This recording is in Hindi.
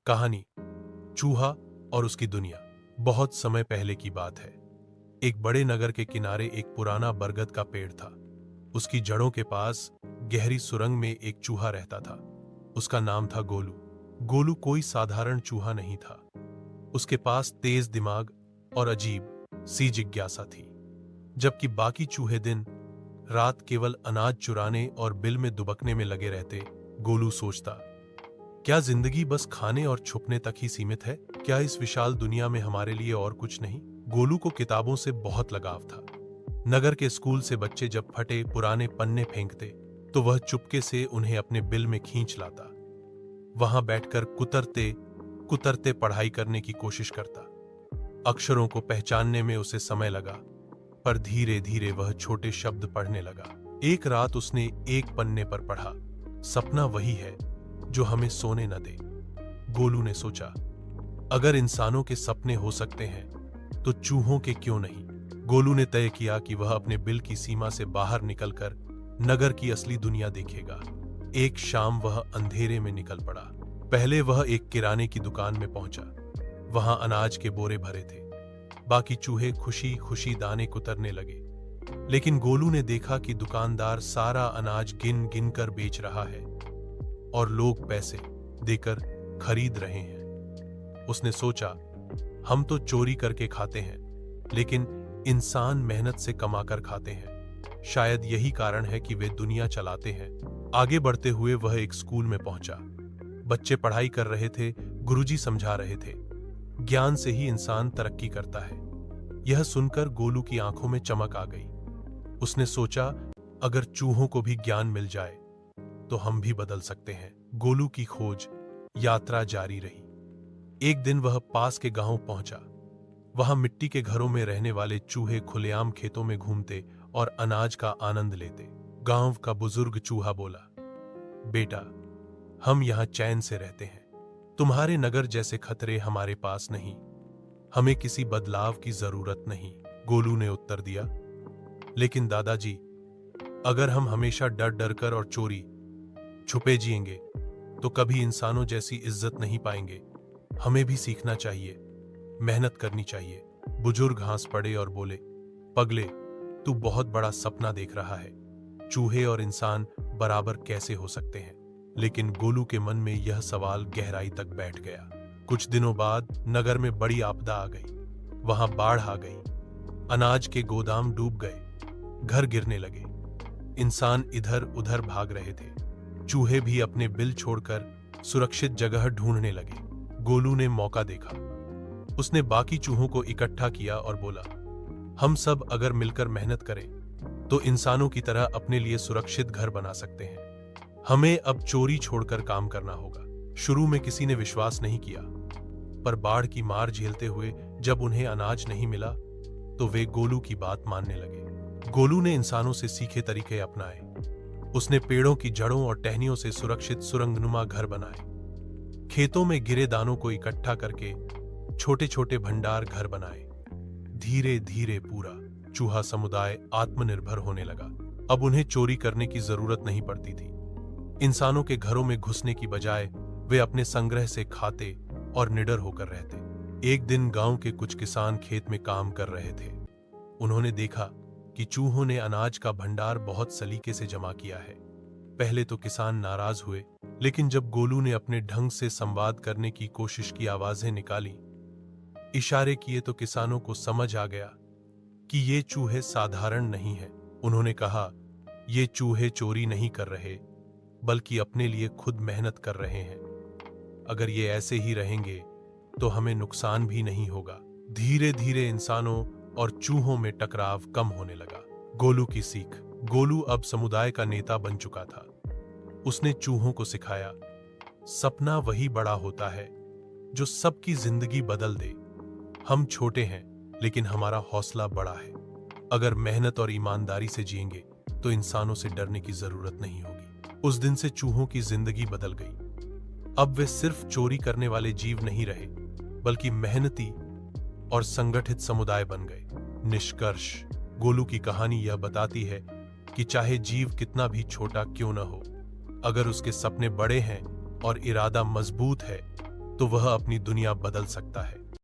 कहानी चूहा और उसकी दुनिया। बहुत समय पहले की बात है। एक बड़े नगर के किनारे एक पुराना बरगद का पेड़ था। उसकी जड़ों के पास गहरी सुरंग में एक चूहा रहता था। उसका नाम था गोलू। गोलू कोई साधारण चूहा नहीं था। उसके पास तेज दिमाग और अजीब सी जिज्ञासा थी। जबकि बाकी चूहे दिन रात केवल अनाज चुराने और बिल में दुबकने में लगे रहते, गोलू सोचता, क्या जिंदगी बस खाने और छुपने तक ही सीमित है? क्या इस विशाल दुनिया में हमारे लिए और कुछ नहीं? गोलू को किताबों से बहुत लगाव था। नगर के स्कूल से बच्चे जब फटे पुराने पन्ने फेंकते तो वह चुपके से उन्हें अपने बिल में खींच लाता। वहां बैठकर कुतरते कुतरते पढ़ाई करने की कोशिश करता। अक्षरों को पहचानने में उसे समय लगा, पर धीरे धीरे वह छोटे शब्द पढ़ने लगा। एक रात उसने एक पन्ने पर पढ़ा, सपना वही है जो हमें सोने न दे। गोलू ने सोचा, अगर इंसानों के सपने हो सकते हैं तो चूहों के क्यों नहीं? गोलू ने तय किया कि वह अपने बिल की सीमा से बाहर निकलकर नगर की असली दुनिया देखेगा। एक शाम वह अंधेरे में निकल पड़ा। पहले वह एक किराने की दुकान में पहुंचा। वहां अनाज के बोरे भरे थे। बाकी चूहे खुशी खुशी दाने कुतरने लगे। लेकिन गोलू ने देखा कि दुकानदार सारा अनाज गिन गिन कर बेच रहा है और लोग पैसे देकर खरीद रहे हैं। उसने सोचा, हम तो चोरी करके खाते हैं, लेकिन इंसान मेहनत से कमाकर खाते हैं। शायद यही कारण है कि वे दुनिया चलाते हैं। आगे बढ़ते हुए वह एक स्कूल में पहुंचा। बच्चे पढ़ाई कर रहे थे, गुरुजी समझा रहे थे, ज्ञान से ही इंसान तरक्की करता है। यह सुनकर गोलू की आंखों में चमक आ गई। उसने सोचा, अगर चूहों को भी ज्ञान मिल जाए तो हम भी बदल सकते हैं। गोलू की खोज यात्रा जारी रही। एक दिन वह पास के गांव पहुंचा। वहां मिट्टी के घरों में रहने वाले चूहे खुलेआम खेतों में घूमते और अनाज का आनंद लेते। गांव का बुजुर्ग चूहा बोला, बेटा, हम यहां चैन से रहते हैं। तुम्हारे नगर जैसे खतरे हमारे पास नहीं। हमें किसी बदलाव की जरूरत नहीं। गोलू ने उत्तर दिया, लेकिन दादाजी, अगर हम हमेशा डर डर कर और चोरी छुपे जिएंगे तो कभी इंसानों जैसी इज्जत नहीं पाएंगे। हमें भी सीखना चाहिए, मेहनत करनी चाहिए। बुजुर्ग हंस पड़े और बोले, पगले, तू बहुत बड़ा सपना देख रहा है। चूहे और इंसान बराबर कैसे हो सकते हैं? लेकिन गोलू के मन में यह सवाल गहराई तक बैठ गया। कुछ दिनों बाद नगर में बड़ी आपदा आ गई। वहां बाढ़ आ गई। अनाज के गोदाम डूब गए। घर गिरने लगे। इंसान इधर उधर भाग रहे थे। चूहे भी अपने बिल छोड़कर सुरक्षित जगह ढूंढने लगे। गोलू ने मौका देखा। उसने बाकी चूहों को इकट्ठा किया और बोला, हम सब अगर मिलकर मेहनत करें तो इंसानों की तरह अपने लिए सुरक्षित घर बना सकते हैं। हमें अब चोरी छोड़कर काम करना होगा। शुरू में किसी ने विश्वास नहीं किया, पर बाढ़ की मार झेलते हुए जब उन्हें अनाज नहीं मिला तो वे गोलू की बात मानने लगे। गोलू ने इंसानों से सीखे तरीके अपनाए। उसने पेड़ों की जड़ों और टहनियों से सुरक्षित सुरंगनुमा घर बनाए। खेतों में गिरे दानों को इकट्ठा करके छोटे छोटे भंडार घर बनाए। धीरे धीरे पूरा चूहा समुदाय आत्मनिर्भर होने लगा। अब उन्हें चोरी करने की जरूरत नहीं पड़ती थी। इंसानों के घरों में घुसने की बजाय वे अपने संग्रह से खाते और निडर होकर रहते। एक दिन गांव के कुछ किसान खेत में काम कर रहे थे। उन्होंने देखा कि चूहों ने अनाज का भंडार बहुत सलीके से जमा किया है। पहले तो किसान नाराज हुए, लेकिन जब गोलू ने अपने ढंग से संवाद करने की कोशिश की, आवाजें निकाली, इशारे किए, तो किसानों को समझ आ गया कि ये चूहे साधारण नहीं हैं। उन्होंने कहा, ये चूहे चोरी नहीं कर रहे, बल्कि अपने लिए खुद मेहनत कर रहे हैं। अगर ये ऐसे ही रहेंगे तो हमें नुकसान भी नहीं होगा। धीरे धीरे इंसानों और चूहों में टकराव कम होने लगा। गोलू की सीख। गोलू अब समुदाय का नेता बन चुका था। उसने चूहों को सिखाया, सपना वही बड़ा होता है जो सबकी जिंदगी बदल दे। हम छोटे हैं, लेकिन हमारा हौसला बड़ा है। अगर मेहनत और ईमानदारी से जिएंगे तो इंसानों से डरने की जरूरत नहीं होगी। उस दिन से चूहों की जिंदगी बदल गई। अब वे सिर्फ चोरी करने वाले जीव नहीं रहे, बल्कि मेहनती और संगठित समुदाय बन गए। निष्कर्ष, गोलू की कहानी यह बताती है कि चाहे जीव कितना भी छोटा क्यों न हो, अगर उसके सपने बड़े हैं और इरादा मजबूत है तो वह अपनी दुनिया बदल सकता है।